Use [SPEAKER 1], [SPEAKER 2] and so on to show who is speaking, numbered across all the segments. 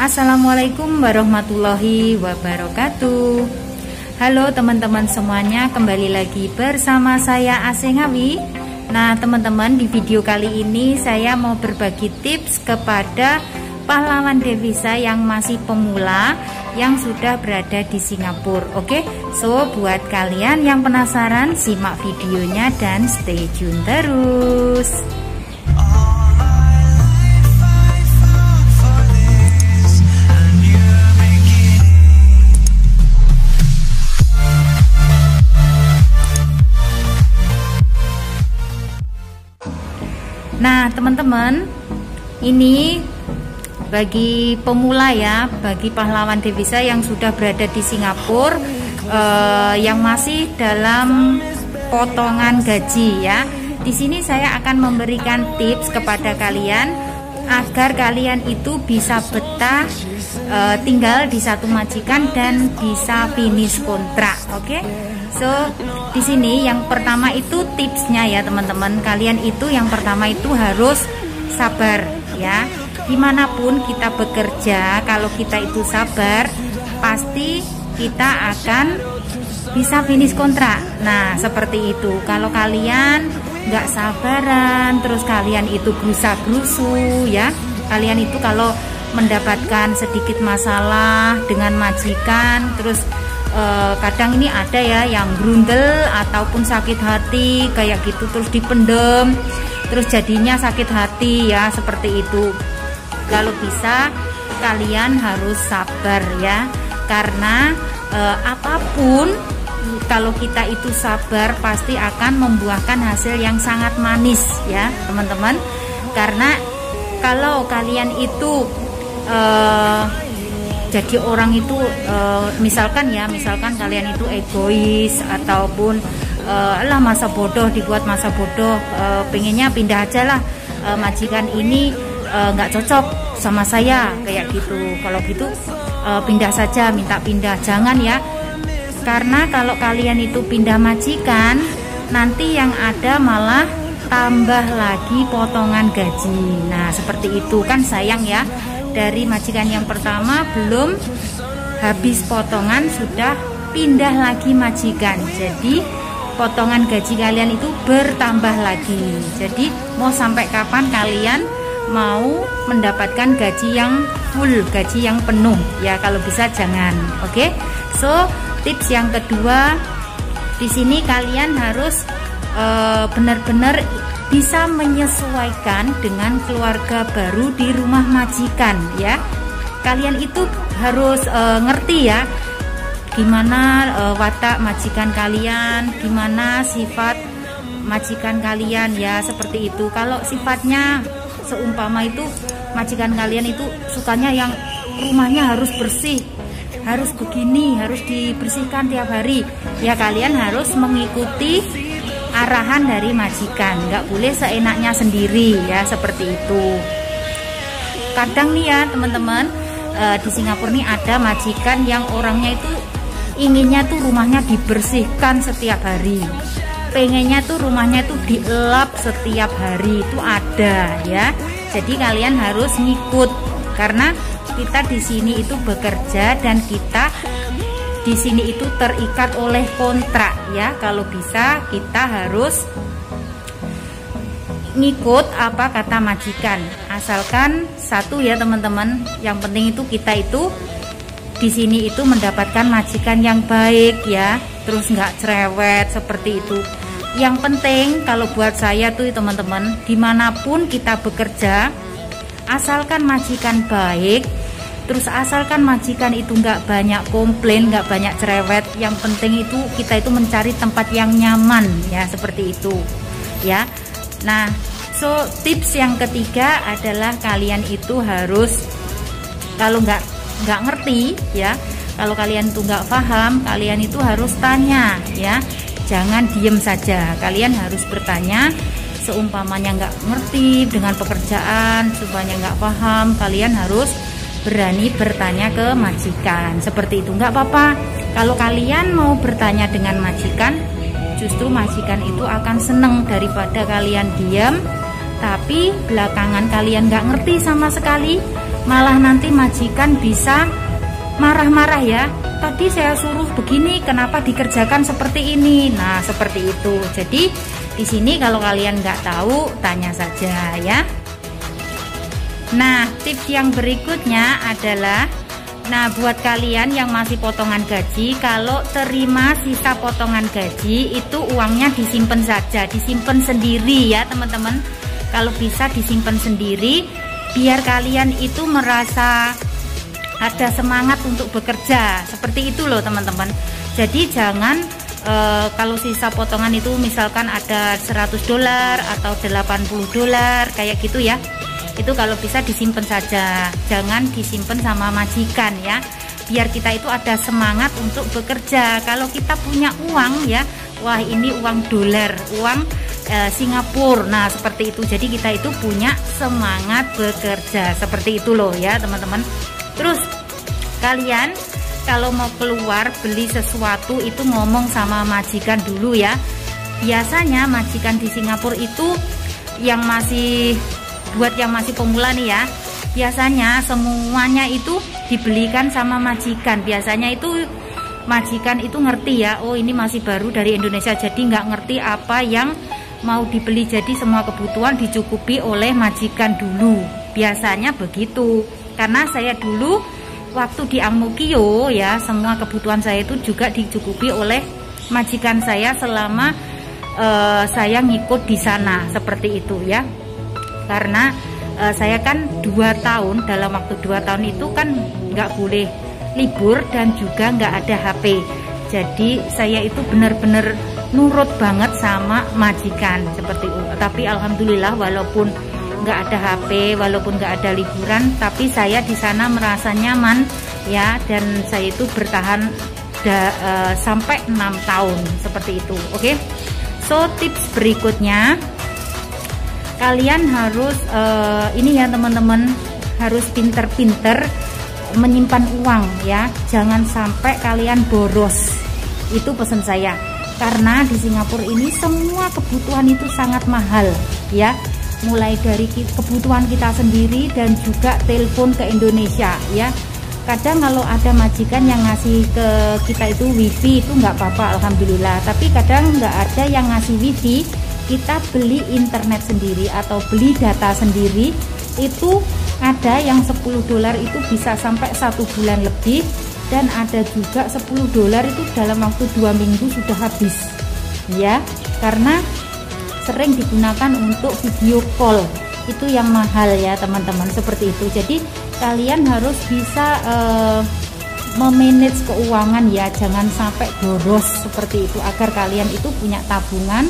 [SPEAKER 1] Assalamualaikum warahmatullahi wabarakatuh. Halo teman-teman semuanya, kembali lagi bersama saya Asih Ngawi. Nah teman-teman, di video kali ini saya mau berbagi tips kepada pahlawan devisa yang masih pemula yang sudah berada di Singapura. Oke, so buat kalian yang penasaran, simak videonya dan stay tune terus. Nah teman-teman, ini bagi pemula ya, bagi pahlawan devisa yang sudah berada di Singapura, yang masih dalam potongan gaji ya. Di sini saya akan memberikan tips kepada kalian agar kalian itu bisa betah tinggal di satu majikan dan bisa finish kontrak. Oke? So, di sini yang pertama itu tipsnya ya teman-teman. Kalian itu yang pertama itu harus sabar ya. Dimanapun kita bekerja, kalau kita itu sabar, pasti kita akan bisa finish kontrak. Nah, seperti itu. Kalau kalian nggak sabaran, terus kalian itu gerusa-gerusu ya. Kalian itu kalau mendapatkan sedikit masalah dengan majikan, terus kadang ini ada ya yang grundel ataupun sakit hati kayak gitu, terus dipendem, terus jadinya sakit hati ya, seperti itu. Kalau bisa kalian harus sabar ya, karena apapun kalau kita itu sabar pasti akan membuahkan hasil yang sangat manis ya teman-teman. Karena kalau kalian itu jadi orang itu misalkan kalian itu egois ataupun lah masa bodoh, dibuat masa bodoh, pengennya pindah aja lah, majikan ini nggak cocok sama saya kayak gitu. Kalau gitu pindah saja, minta pindah, jangan ya. Karena kalau kalian itu pindah majikan, nanti yang ada malah tambah lagi potongan gaji. Nah seperti itu kan sayang ya. Dari majikan yang pertama belum habis potongan sudah pindah lagi majikan, jadi potongan gaji kalian itu bertambah lagi. Jadi mau sampai kapan kalian mau mendapatkan gaji yang full, gaji yang penuh ya? Kalau bisa jangan. Oke? So tips yang kedua, di sini kalian harus benar-benar bisa menyesuaikan dengan keluarga baru di rumah majikan ya. Kalian itu harus ngerti ya gimana watak majikan kalian, gimana sifat majikan kalian ya, seperti itu. Kalau sifatnya seumpama itu majikan kalian itu sukanya yang rumahnya harus bersih, harus begini, harus dibersihkan tiap hari ya, kalian harus mengikuti arahan dari majikan, nggak boleh seenaknya sendiri ya, seperti itu. Kadang nih ya teman-teman, di Singapura nih ada majikan yang orangnya itu inginnya tuh rumahnya dibersihkan setiap hari, pengennya tuh rumahnya tuh dielap setiap hari, itu ada ya. Jadi kalian harus ngikut, karena kita di sini itu bekerja dan kita di sini itu terikat oleh kontrak ya. Kalau bisa kita harus ngikut apa kata majikan, asalkan satu ya teman-teman, yang penting itu kita itu di sini itu mendapatkan majikan yang baik ya, terus nggak cerewet seperti itu. Yang penting kalau buat saya tuh teman-teman, dimanapun kita bekerja, asalkan majikan baik, terus asalkan majikan itu nggak banyak komplain, nggak banyak cerewet, yang penting itu kita itu mencari tempat yang nyaman ya, seperti itu ya. Nah, so tips yang ketiga adalah kalian itu harus, kalau nggak ngerti ya, kalau kalian tuh nggak paham, kalian itu harus tanya ya, jangan diem saja, kalian harus bertanya. Seumpamanya nggak ngerti dengan pekerjaan, supaya nggak paham, kalian harus berani bertanya ke majikan, seperti itu. Nggak apa-apa kalau kalian mau bertanya dengan majikan, justru majikan itu akan seneng daripada kalian diam tapi belakangan kalian nggak ngerti sama sekali, malah nanti majikan bisa marah-marah ya. Tadi saya suruh begini, kenapa dikerjakan seperti ini? Nah, seperti itu. Jadi di sini kalau kalian nggak tahu, tanya saja ya. Nah, tips yang berikutnya adalah, nah buat kalian yang masih potongan gaji, kalau terima sisa potongan gaji itu uangnya disimpan saja, disimpan sendiri ya teman-teman. Kalau bisa disimpan sendiri, biar kalian itu merasa ada semangat untuk bekerja, seperti itu loh teman-teman. Jadi jangan kalau sisa potongan itu misalkan ada $100 atau $80 kayak gitu ya, itu kalau bisa disimpan saja, jangan disimpan sama majikan ya, biar kita itu ada semangat untuk bekerja. Kalau kita punya uang ya, wah ini uang dolar, uang Singapura, nah seperti itu. Jadi kita itu punya semangat bekerja, seperti itu loh ya teman-teman. Terus kalian kalau mau keluar beli sesuatu itu ngomong sama majikan dulu ya. Biasanya majikan di Singapura itu yang masih, buat yang masih pemula nih ya, biasanya semuanya itu dibelikan sama majikan. Biasanya itu majikan itu ngerti ya, oh ini masih baru dari Indonesia, jadi nggak ngerti apa yang mau dibeli, jadi semua kebutuhan dicukupi oleh majikan dulu. Biasanya begitu, karena saya dulu waktu di Ang Mo Kio ya, semua kebutuhan saya itu juga dicukupi oleh majikan saya selama saya ngikut di sana, seperti itu ya. Karena saya kan 2 tahun, dalam waktu 2 tahun itu kan nggak boleh libur dan juga nggak ada HP. Jadi saya itu benar-benar nurut banget sama majikan, seperti itu. Tapi alhamdulillah walaupun nggak ada HP, walaupun nggak ada liburan, tapi saya di sana merasa nyaman ya, dan saya itu bertahan sampai 6 tahun seperti itu. Oke. So tips berikutnya, kalian harus ini ya teman-teman, harus pinter-pinter menyimpan uang ya, jangan sampai kalian boros. Itu pesan saya, karena di Singapura ini semua kebutuhan itu sangat mahal ya, mulai dari kebutuhan kita sendiri dan juga telepon ke Indonesia ya. Kadang kalau ada majikan yang ngasih ke kita itu wifi, itu nggak apa-apa alhamdulillah, tapi kadang nggak ada yang ngasih wifi, kita beli internet sendiri atau beli data sendiri, itu ada yang $10 itu bisa sampai 1 bulan lebih, dan ada juga $10 itu dalam waktu 2 minggu sudah habis ya, karena sering digunakan untuk video call, itu yang mahal ya teman-teman, seperti itu. Jadi kalian harus bisa memanage keuangan ya, jangan sampai boros seperti itu, agar kalian itu punya tabungan,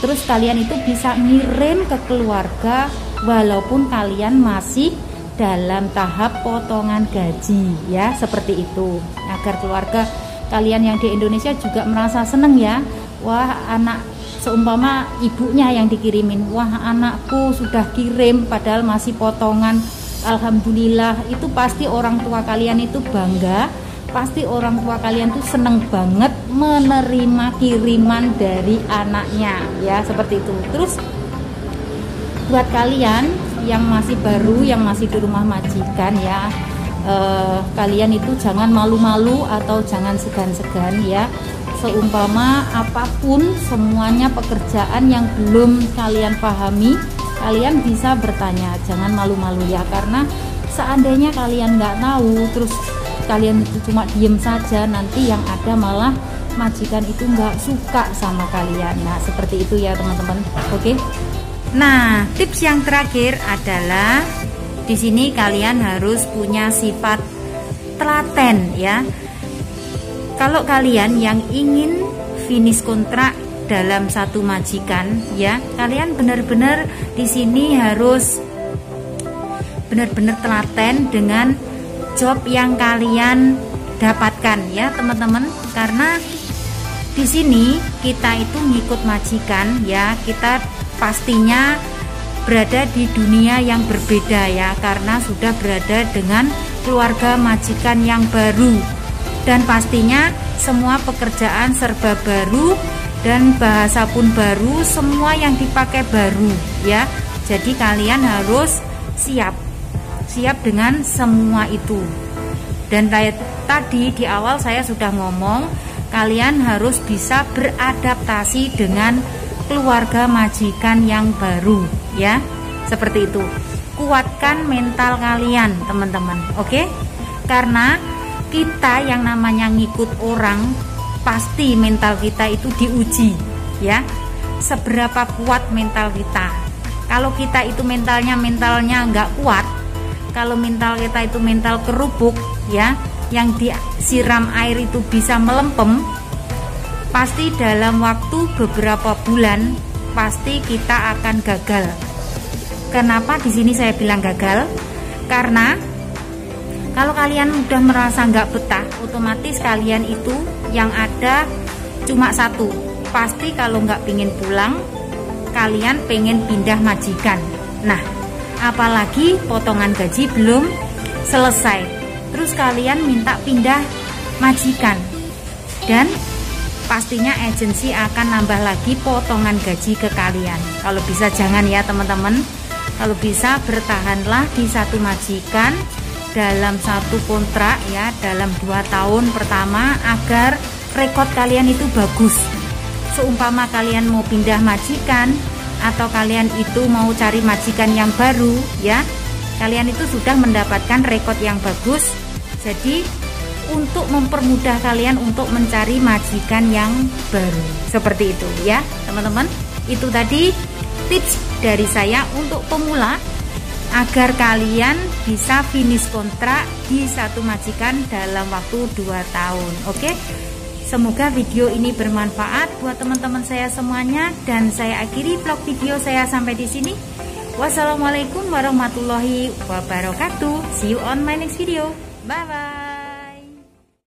[SPEAKER 1] terus kalian itu bisa ngirim ke keluarga walaupun kalian masih dalam tahap potongan gaji ya, seperti itu, agar keluarga kalian yang di Indonesia juga merasa seneng ya. Wah, anak, seumpama ibunya yang dikirimin, wah anakku sudah kirim padahal masih potongan, alhamdulillah. Itu pasti orang tua kalian itu bangga, pasti orang tua kalian tuh seneng banget menerima kiriman dari anaknya ya, seperti itu. Terus buat kalian yang masih baru, yang masih di rumah majikan ya, kalian itu jangan malu-malu atau jangan segan-segan ya. Seumpama apapun, semuanya pekerjaan yang belum kalian pahami, kalian bisa bertanya, jangan malu-malu ya, karena seandainya kalian nggak tahu terus kalian itu cuma diem saja, nanti yang ada malah majikan itu nggak suka sama kalian. Nah seperti itu ya teman-teman. Oke. Nah tips yang terakhir adalah di sini kalian harus punya sifat telaten ya. Kalau kalian yang ingin finish kontrak dalam satu majikan ya, kalian benar-benar di sini harus benar-benar telaten dengan job yang kalian dapatkan ya teman-teman. Karena di sini kita itu ngikut majikan ya, kita pastinya berada di dunia yang berbeda ya, karena sudah berada dengan keluarga majikan yang baru. Dan pastinya semua pekerjaan serba baru dan bahasa pun baru, semua yang dipakai baru ya. Jadi kalian harus siap dengan semua itu. Dan tadi di awal saya sudah ngomong, kalian harus bisa beradaptasi dengan keluarga majikan yang baru, ya. Seperti itu. Kuatkan mental kalian, teman-teman. Oke? Karena kita yang namanya ngikut orang, pasti mental kita itu diuji, ya. Seberapa kuat mental kita. Kalau kita itu mentalnya nggak kuat, kalau mental kita itu mental kerupuk, ya, yang disiram air itu bisa melempem, pasti dalam waktu beberapa bulan pasti kita akan gagal. Kenapa di sini saya bilang gagal? Karena kalau kalian udah merasa nggak betah, otomatis kalian itu yang ada cuma satu. Pasti kalau nggak pengen pulang, kalian pengen pindah majikan. Nah, apalagi potongan gaji belum selesai, terus kalian minta pindah majikan, dan pastinya agensi akan nambah lagi potongan gaji ke kalian. Kalau bisa jangan ya teman-teman. Kalau bisa bertahanlah di satu majikan dalam satu kontrak, ya, dalam 2 tahun pertama agar rekod kalian itu bagus. Seumpama kalian mau pindah majikan atau kalian itu mau cari majikan yang baru, ya, kalian itu sudah mendapatkan rekod yang bagus. Jadi untuk mempermudah kalian untuk mencari majikan yang baru, seperti itu ya teman-teman. Itu tadi tips dari saya untuk pemula agar kalian bisa finish kontrak di satu majikan dalam waktu 2 tahun. Oke, semoga video ini bermanfaat buat teman-teman saya semuanya, dan saya akhiri vlog video saya sampai di sini. Wassalamualaikum warahmatullahi wabarakatuh. See you on my next video. Bye bye.